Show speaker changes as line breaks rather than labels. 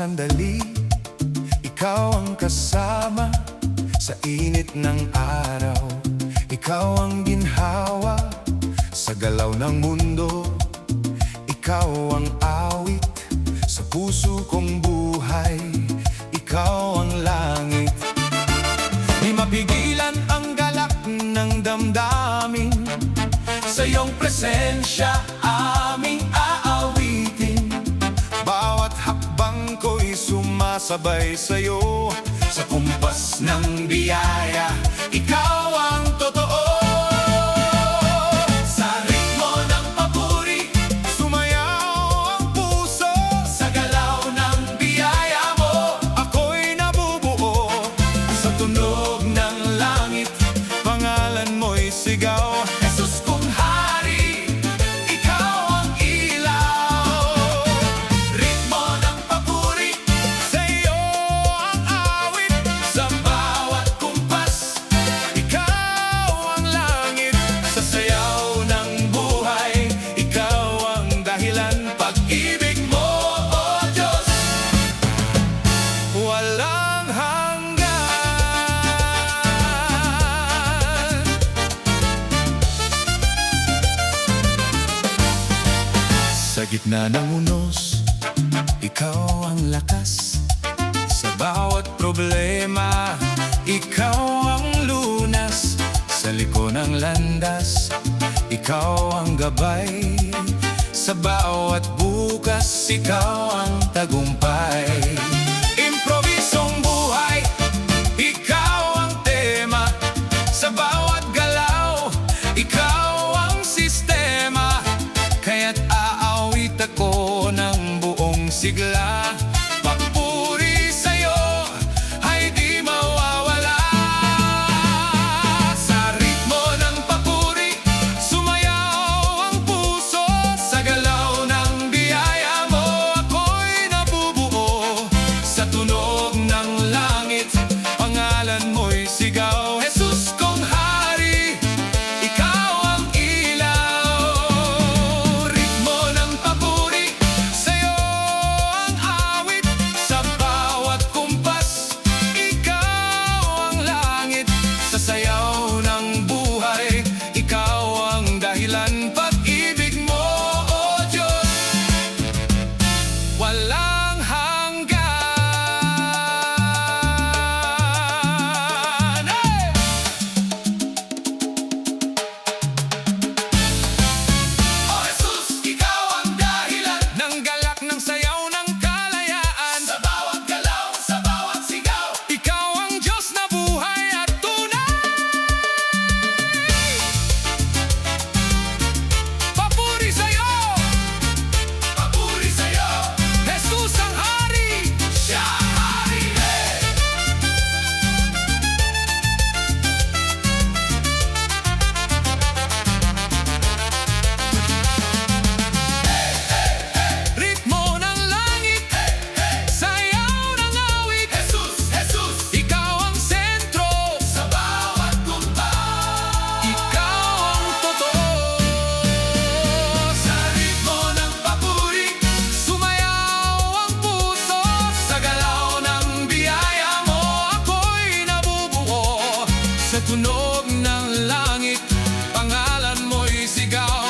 sandali, ikaw ang kasama sa init ng araw. Ikaw ang ginhawa sa galaw ng mundo. Ikaw ang awit sa puso kong buhay. Ikaw ang langit. Di mapigilan ang galak ng damdamin. Sa iyong presensya aming aawitin. Bawat hakbang ko'y sumasabay sa'yo. Sa kumpas ng biyaya, ikaw ang totoo. Sa ritmo ng papuri, sumayaw ang puso. Sa galaw ng biyaya mo, ako'y nabubuo. Sa tunog ng langit, pangalan mo'y sigaw. Jesus kong hari, ikaw ang ilaw. Ritmo ng papuri, sa iyo ang awit. Sa bawat kumpas, ikaw ang langit. Sa sayaw ng buhay, ikaw ang dahilan. Pag-ibig mo, O Diyos, walang hanggan. Sa gitna ng unos, ikaw ang lakas. Sa bawat problema, ikaw ang lunas. Sa liko ng landas, ikaw ang gabay. Sa bawat bukas, ikaw ang tagumpay. Improvisong buhay, ikaw ang tema. Sa bawat galaw, ikaw ang sistema. Kaya't aawit ako ng buong sigla. Papuri sa'yo ay di mawawala. Sa ritmo ng papuri, sumayaw ang puso. Sa galaw ng biyaya mo, ako'y nabubuo. Sa tunog ng langit, pangalan mo'y sigaw. Jesus kong hari, ikaw ang ilaw. Ritmo ng papuri, sa'yo ang awit. Sa bawat kumpas, ikaw ang langit. Sa sayaw ng buhay, ikaw ang dahilan. Pag-ibig mo, O Diyos, walang hanggan. Hey! O Jesus, ikaw ang dahilan ng galak, ng sayaw, ng kalayaan. Sa bawat galaw, sa bawat sigaw, ikaw ang Diyos na buhay at tunay. Papuri sa'yo, papuri sa'yo. Jesus ang hari, siya ang hari. Hey! Ritmo ng langit, sayaw ng awit. Jesus, Jesus, ikaw ang sentro. Sa bawat kumpas, ikaw ang totoo. Sa ritmo ng papuri, sumayaw ang puso. Sa galaw ng biyaya mo, ako'y nabubuo. Sa tunog ng langit, pangalan mo'y sigaw.